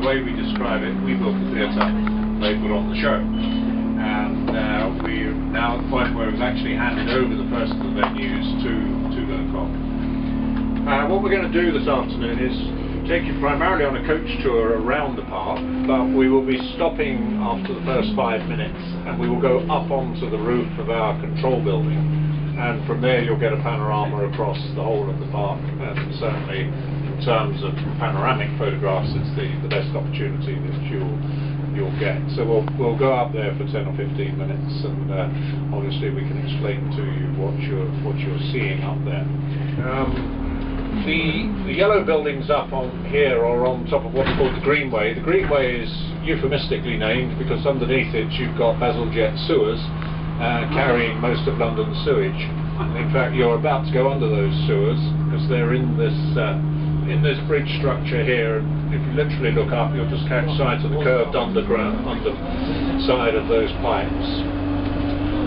way we describe it, we built the theatre, they put on the show. And we're now at the point where we've actually handed over the first of the venues to the club. What we're going to do this afternoon is take you primarily on a coach tour around the park, but we will be stopping after the first 5 minutes, and we will go up onto the roof of our control building, and from there you'll get a panorama across the whole of the park, and certainly in terms of panoramic photographs it's the best opportunity that you'll get. So we'll go up there for 10 or 15 minutes, and obviously we can explain to you what you're seeing up there. The yellow buildings up on here are on top of what's called the Greenway. The Greenway is euphemistically named because underneath it you've got Bazalgette sewers carrying most of London's sewage. In fact, you're about to go under those sewers because they're in this bridge structure here. If you literally look up, you'll just catch sight of the curved underside of those pipes.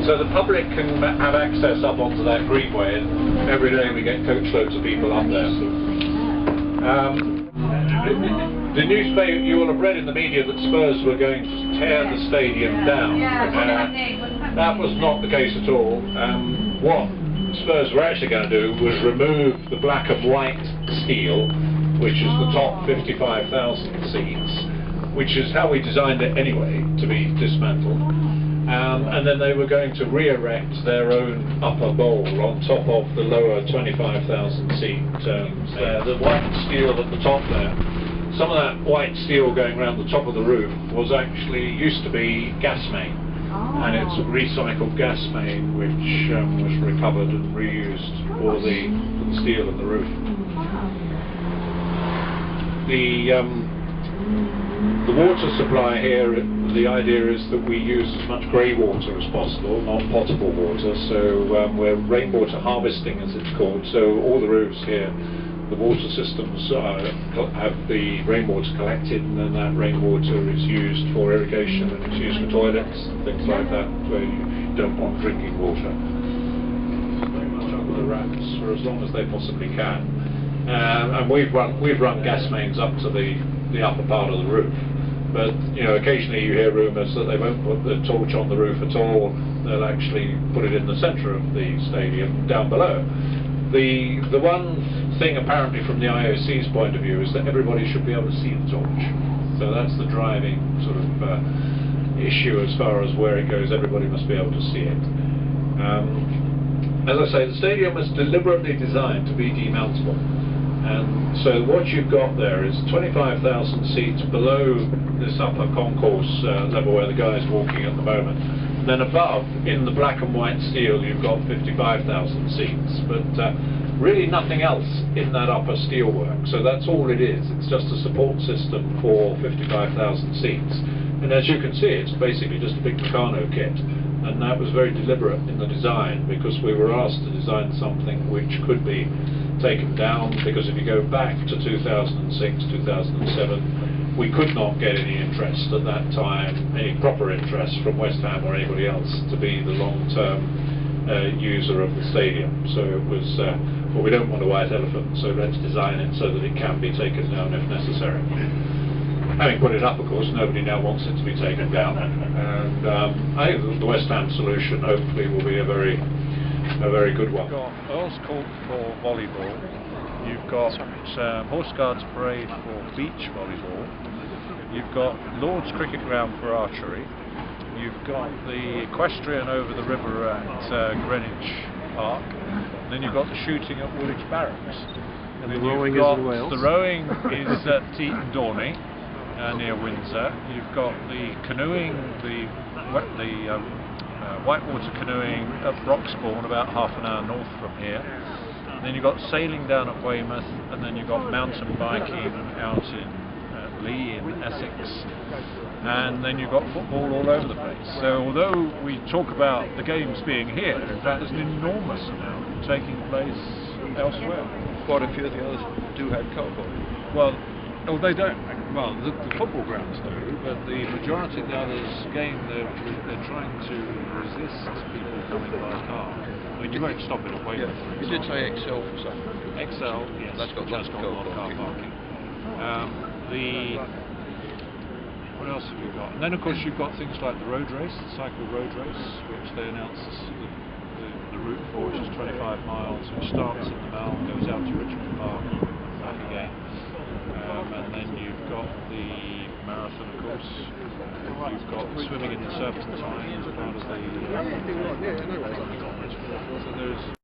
So the public can have access up onto that greenway, and every day we get coachloads of people up there. The newspaper, you will have read in the media that Spurs were going to tear the stadium down. That was not the case at all. What Spurs were actually going to do was remove the black and white steel, which is the top 55,000 seats, which is how we designed it anyway, to be dismantled. And then they were going to re-erect their own upper bowl on top of the lower 25,000 seat the white steel at the top there. Some of that white steel going around the top of the roof was actually used to be gas main, and it's a recycled gas main which was recovered and reused for the steel in the roof. The water supply here, the idea is that we use as much grey water as possible, not potable water, so we're rainwater harvesting as it's called, so all the roofs here, the water systems have the rainwater collected, and then that rainwater is used for irrigation and it's used for toilets and things like that, where you don't want drinking water. Very much under the wraps for as long as they possibly can. And we've run gas mains up to the upper part of the roof, but occasionally you hear rumours that they won't put the torch on the roof at all. They'll actually put it in the centre of the stadium down below. The one thing apparently from the IOC's point of view is that everybody should be able to see the torch, so that's the driving sort of issue as far as where it goes. Everybody must be able to see it. As I say, the stadium was deliberately designed to be demountable. And so what you've got there is 25,000 seats below this upper concourse level where the guy's walking at the moment. And then above, in the black and white steel, you've got 55,000 seats. But really nothing else in that upper steelwork. So that's all it is. It's just a support system for 55,000 seats. And as you can see, it's basically just a big Meccano kit. And that was very deliberate in the design, because we were asked to design something which could be taken down, because if you go back to 2006, 2007, we could not get any interest at that time, any proper interest from West Ham or anybody else to be the long-term user of the stadium. So it was, well, we don't want a white elephant, so let's design it so that it can be taken down if necessary. Having put it up, of course, nobody now wants it to be taken down, and I think the West Ham solution hopefully will be a very good one. You've got Earl's Court for volleyball, you've got Horse Guards Parade for beach volleyball, you've got Lord's Cricket Ground for archery, you've got the equestrian over the river at Greenwich Park, and then you've got the shooting at Woolwich Barracks. And the rowing is in Wales. The rowing is at Eton Dorney, near Windsor. You've got the canoeing, the whitewater canoeing at Broxbourne, about half an hour north from here. And then you've got sailing down at Weymouth, and then you've got mountain biking out in Lee in Essex, and then you've got football all over the place. So although we talk about the games being here, in fact there's an enormous amount taking place elsewhere. Quite a few of the others do have cowboy. Well, they don't. Well, the football grounds do, but the majority of the others, again, they're trying to resist people coming by car. I mean, you won't stop it at Weymouth. Yeah. You did say XL for some. XL, yes. That's got lots of car parking. What else have you got? And then of course you've got things like the road race, the cycle road race, which they announced the route for, which is 25 miles, which starts in the Mall, goes out to Richmond Park and back again. And then you've got the marathon, of course. You've got swimming in the Serpentine as part of the so there's